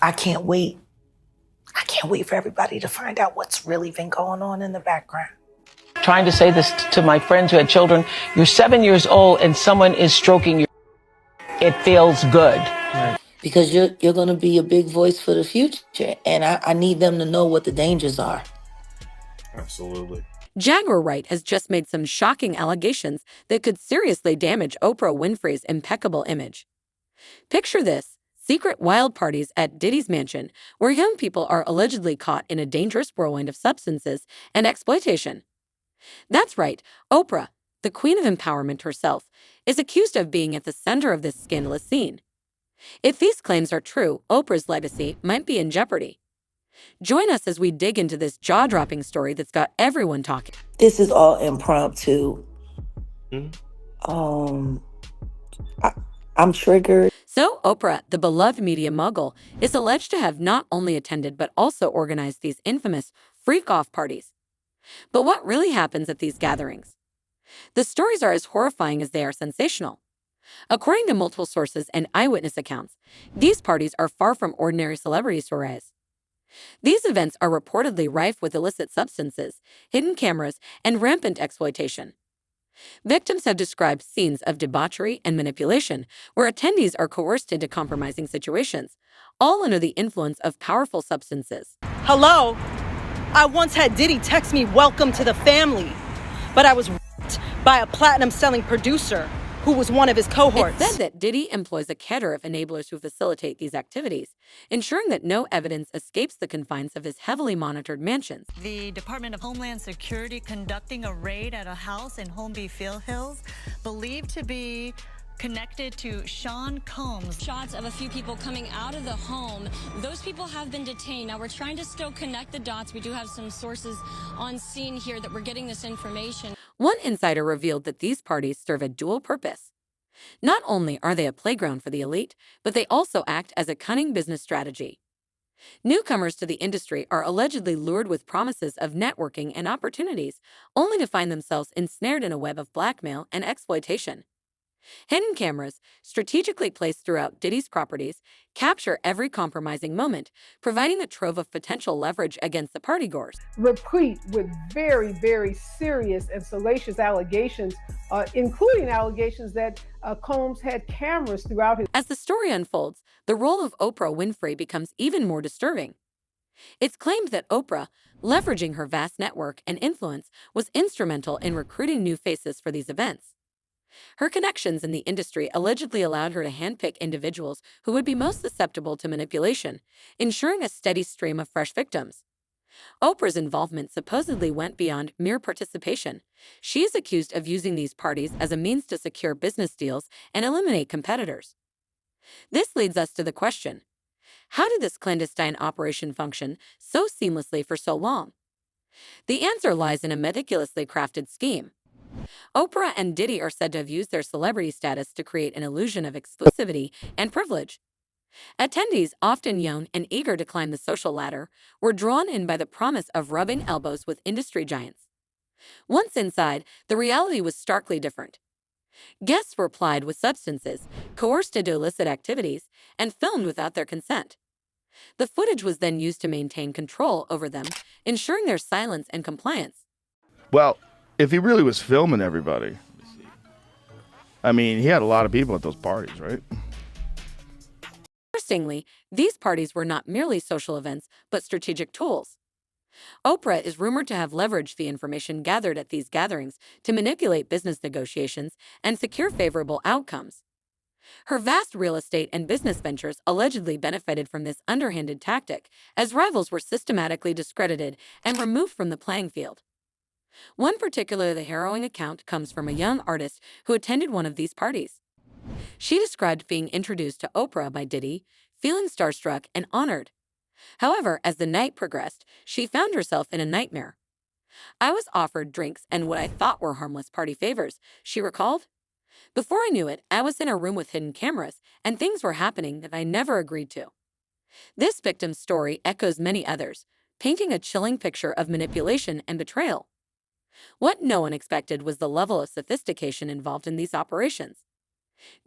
I can't wait. I can't wait for everybody to find out what's really been going on in the background. Trying to say this to my friends who had children. You're 7 years old and someone is stroking you. It feels good. Because you're going to be a big voice for the future. And I need them to know what the dangers are. Absolutely. Jaguar Wright has just made some shocking allegations that could seriously damage Oprah Winfrey's impeccable image. Picture this: secret wild parties at Diddy's mansion, where young people are allegedly caught in a dangerous whirlwind of substances and exploitation. That's right, Oprah, the queen of empowerment herself, is accused of being at the center of this scandalous scene. If these claims are true, Oprah's legacy might be in jeopardy. Join us as we dig into this jaw-dropping story that's got everyone talking. This is all impromptu. Mm-hmm. I'm triggered. So, Oprah, the beloved media mogul, is alleged to have not only attended but also organized these infamous freak-off parties. But what really happens at these gatherings? The stories are as horrifying as they are sensational. According to multiple sources and eyewitness accounts, these parties are far from ordinary celebrity soirees. These events are reportedly rife with illicit substances, hidden cameras, and rampant exploitation. Victims have described scenes of debauchery and manipulation where attendees are coerced into compromising situations, all under the influence of powerful substances. Hello? I once had Diddy text me, "Welcome to the family," but I was by a platinum-selling producer who was one of his cohorts. It's said that Diddy employs a cadre of enablers who facilitate these activities, ensuring that no evidence escapes the confines of his heavily monitored mansions. The Department of Homeland Security conducting a raid at a house in Holmby Hills, believed to be connected to Sean Combs. Shots of a few people coming out of the home. Those people have been detained. Now, we're trying to still connect the dots. We do have some sources on scene here that we're getting this information. One insider revealed that these parties serve a dual purpose. Not only are they a playground for the elite, but they also act as a cunning business strategy. Newcomers to the industry are allegedly lured with promises of networking and opportunities, only to find themselves ensnared in a web of blackmail and exploitation. Hidden cameras, strategically placed throughout Diddy's properties, capture every compromising moment, providing a trove of potential leverage against the partygoers. Replete with very, very serious and salacious allegations, including allegations that Combs had cameras throughout his... As the story unfolds, the role of Oprah Winfrey becomes even more disturbing. It's claimed that Oprah, leveraging her vast network and influence, was instrumental in recruiting new faces for these events. Her connections in the industry allegedly allowed her to handpick individuals who would be most susceptible to manipulation, ensuring a steady stream of fresh victims. Oprah's involvement supposedly went beyond mere participation. She is accused of using these parties as a means to secure business deals and eliminate competitors. This leads us to the question: how did this clandestine operation function so seamlessly for so long? The answer lies in a meticulously crafted scheme. Oprah and Diddy are said to have used their celebrity status to create an illusion of exclusivity and privilege. Attendees, often young and eager to climb the social ladder, were drawn in by the promise of rubbing elbows with industry giants. Once inside, the reality was starkly different. Guests were plied with substances, coerced into illicit activities, and filmed without their consent. The footage was then used to maintain control over them, ensuring their silence and compliance. Well, if he really was filming everybody, I mean, he had a lot of people at those parties, right? Interestingly, these parties were not merely social events, but strategic tools. Oprah is rumored to have leveraged the information gathered at these gatherings to manipulate business negotiations and secure favorable outcomes. Her vast real estate and business ventures allegedly benefited from this underhanded tactic, as rivals were systematically discredited and removed from the playing field. One particularly harrowing account comes from a young artist who attended one of these parties. She described being introduced to Oprah by Diddy, feeling starstruck and honored. However, as the night progressed, she found herself in a nightmare. "I was offered drinks and what I thought were harmless party favors," she recalled. "Before I knew it, I was in a room with hidden cameras, and things were happening that I never agreed to." This victim's story echoes many others, painting a chilling picture of manipulation and betrayal. What no one expected was the level of sophistication involved in these operations.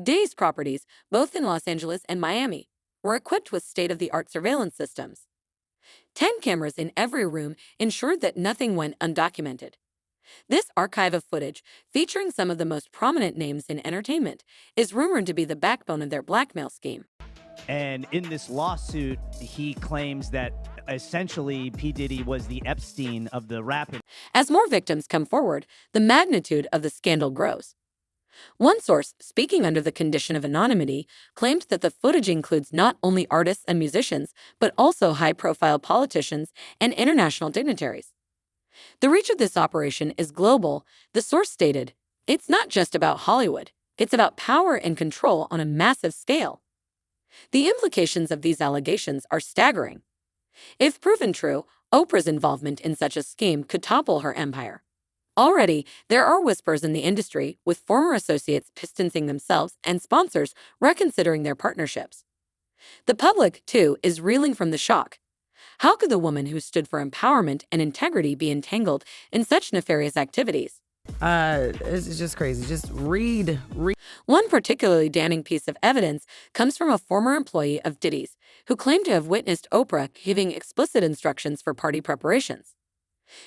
Diddy's properties, both in Los Angeles and Miami, were equipped with state-of-the-art surveillance systems. 10 cameras in every room ensured that nothing went undocumented. This archive of footage, featuring some of the most prominent names in entertainment, is rumored to be the backbone of their blackmail scheme. And in this lawsuit, he claims that essentially P. Diddy was the Epstein of the rap. As more victims come forward, the magnitude of the scandal grows. One source, speaking under the condition of anonymity, claimed that the footage includes not only artists and musicians, but also high-profile politicians and international dignitaries. The reach of this operation is global, the source stated. It's not just about Hollywood. It's about power and control on a massive scale. The implications of these allegations are staggering. If proven true, Oprah's involvement in such a scheme could topple her empire. Already, there are whispers in the industry, with former associates distancing themselves and sponsors reconsidering their partnerships. The public, too, is reeling from the shock. How could the woman who stood for empowerment and integrity be entangled in such nefarious activities? It's just crazy. Just read. One particularly damning piece of evidence comes from a former employee of Diddy's, who claimed to have witnessed Oprah giving explicit instructions for party preparations.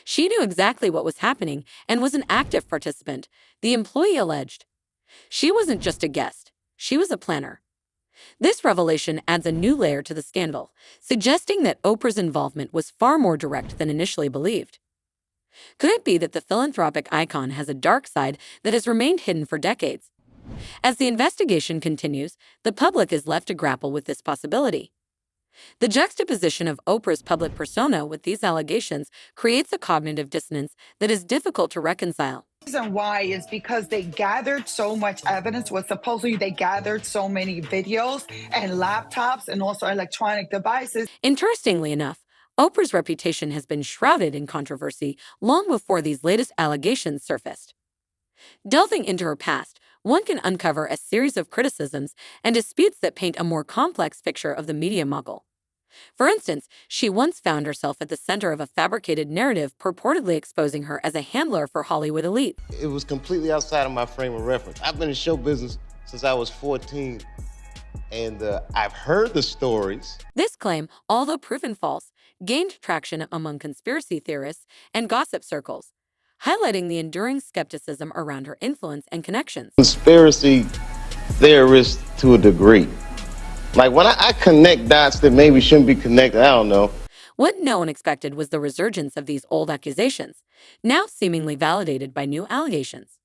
She knew exactly what was happening and was an active participant, the employee alleged. She wasn't just a guest, she was a planner. This revelation adds a new layer to the scandal, suggesting that Oprah's involvement was far more direct than initially believed. Could it be that the philanthropic icon has a dark side that has remained hidden for decades? As the investigation continues, the public is left to grapple with this possibility. The juxtaposition of Oprah's public persona with these allegations creates a cognitive dissonance that is difficult to reconcile. The reason why is because they gathered so much evidence. Supposedly they gathered so many videos and laptops and also electronic devices. Interestingly enough, Oprah's reputation has been shrouded in controversy long before these latest allegations surfaced. Delving into her past, one can uncover a series of criticisms and disputes that paint a more complex picture of the media mogul. For instance, she once found herself at the center of a fabricated narrative purportedly exposing her as a handler for Hollywood elite. It was completely outside of my frame of reference. I've been in show business since I was 14, and I've heard the stories. This claim, although proven false, gained traction among conspiracy theorists and gossip circles, highlighting the enduring skepticism around her influence and connections. Conspiracy theorists to a degree. Like when I connect dots that maybe shouldn't be connected, I don't know. What no one expected was the resurgence of these old accusations, now seemingly validated by new allegations.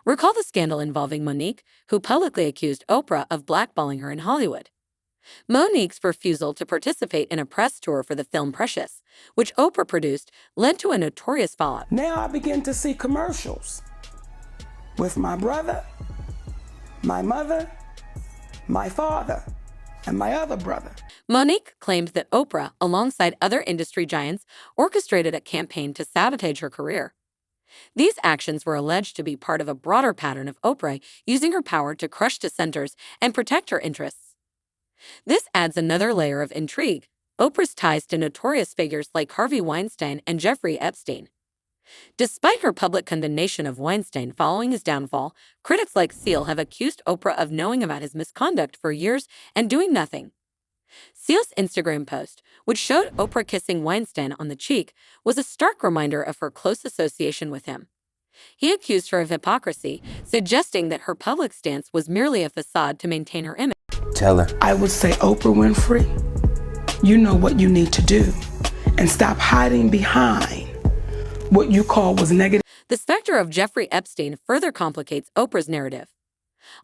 Recall the scandal involving Monique, who publicly accused Oprah of blackballing her in Hollywood. Monique's refusal to participate in a press tour for the film Precious, which Oprah produced, led to a notorious fallout. Now I begin to see commercials with my brother, my mother, my father, and my other brother. Monique claimed that Oprah, alongside other industry giants, orchestrated a campaign to sabotage her career. These actions were alleged to be part of a broader pattern of Oprah using her power to crush dissenters and protect her interests. This adds another layer of intrigue: Oprah's ties to notorious figures like Harvey Weinstein and Jeffrey Epstein. Despite her public condemnation of Weinstein following his downfall, critics like Seal have accused Oprah of knowing about his misconduct for years and doing nothing. Seal's Instagram post, which showed Oprah kissing Weinstein on the cheek, was a stark reminder of her close association with him. He accused her of hypocrisy, suggesting that her public stance was merely a facade to maintain her image. Tell her. I would say, Oprah Winfrey, you know what you need to do, and stop hiding behind what you call was negative. The specter of Jeffrey Epstein further complicates Oprah's narrative.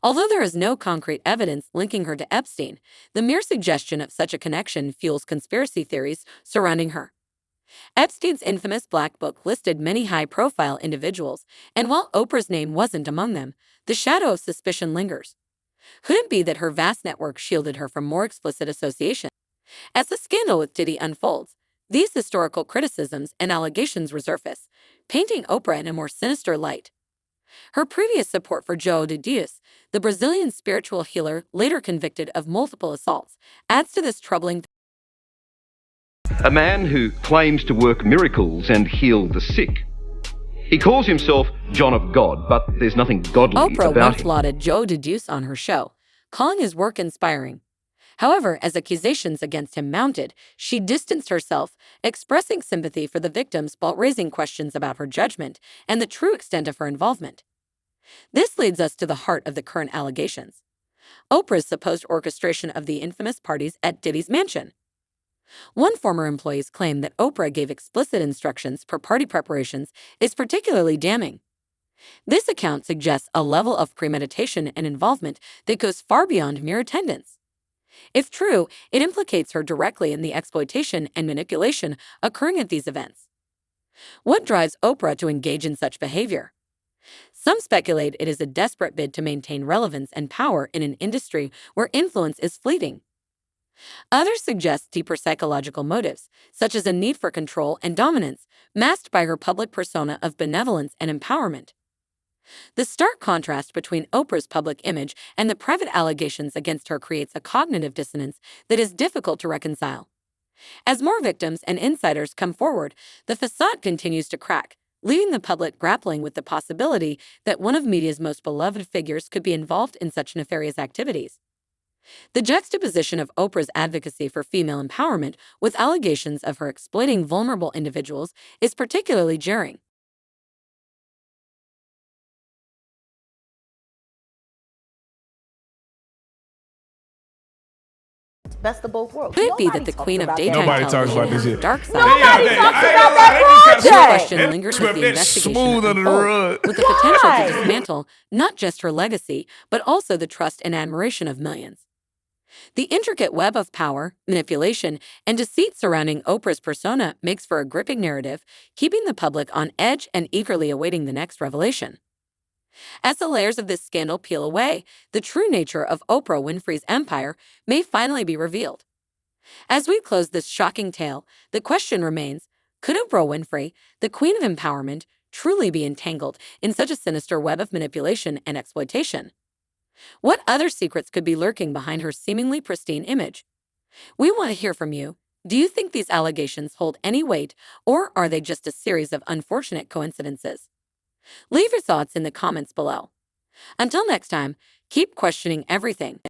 Although there is no concrete evidence linking her to Epstein, the mere suggestion of such a connection fuels conspiracy theories surrounding her. Epstein's infamous Black Book listed many high-profile individuals, and while Oprah's name wasn't among them, the shadow of suspicion lingers. Could it be that her vast network shielded her from more explicit association? As the scandal with Diddy unfolds, these historical criticisms and allegations resurface, painting Oprah in a more sinister light. Her previous support for João de Deus, the Brazilian spiritual healer later convicted of multiple assaults, adds to this troubling. A man who claims to work miracles and heal the sick. He calls himself John of God, but there's nothing godly Oprah about once him. lauded João de Deus on her show, calling his work inspiring. However, as accusations against him mounted, she distanced herself, expressing sympathy for the victims while raising questions about her judgment and the true extent of her involvement. This leads us to the heart of the current allegations: Oprah's supposed orchestration of the infamous parties at Diddy's mansion. One former employee's claim that Oprah gave explicit instructions for party preparations is particularly damning. This account suggests a level of premeditation and involvement that goes far beyond mere attendance. If true, it implicates her directly in the exploitation and manipulation occurring at these events. What drives Oprah to engage in such behavior? Some speculate it is a desperate bid to maintain relevance and power in an industry where influence is fleeting. Others suggest deeper psychological motives, such as a need for control and dominance, masked by her public persona of benevolence and empowerment. The stark contrast between Oprah's public image and the private allegations against her creates a cognitive dissonance that is difficult to reconcile. As more victims and insiders come forward, the facade continues to crack, leaving the public grappling with the possibility that one of media's most beloved figures could be involved in such nefarious activities. The juxtaposition of Oprah's advocacy for female empowerment with allegations of her exploiting vulnerable individuals is particularly jarring. Best of both worlds. Could it be that the queen of daytime Nobody talks television about this has a yet. dark side? Nobody talks about that This project. question lingers as Swept the that investigation smooth under the unfolds, rug. with the potential to dismantle not just her legacy, but also the trust and admiration of millions. The intricate web of power, manipulation, and deceit surrounding Oprah's persona makes for a gripping narrative, keeping the public on edge and eagerly awaiting the next revelation. As the layers of this scandal peel away, the true nature of Oprah Winfrey's empire may finally be revealed. As we close this shocking tale, the question remains: could Oprah Winfrey, the queen of empowerment, truly be entangled in such a sinister web of manipulation and exploitation? What other secrets could be lurking behind her seemingly pristine image? We want to hear from you. Do you think these allegations hold any weight, or are they just a series of unfortunate coincidences? Leave your thoughts in the comments below. Until next time, keep questioning everything.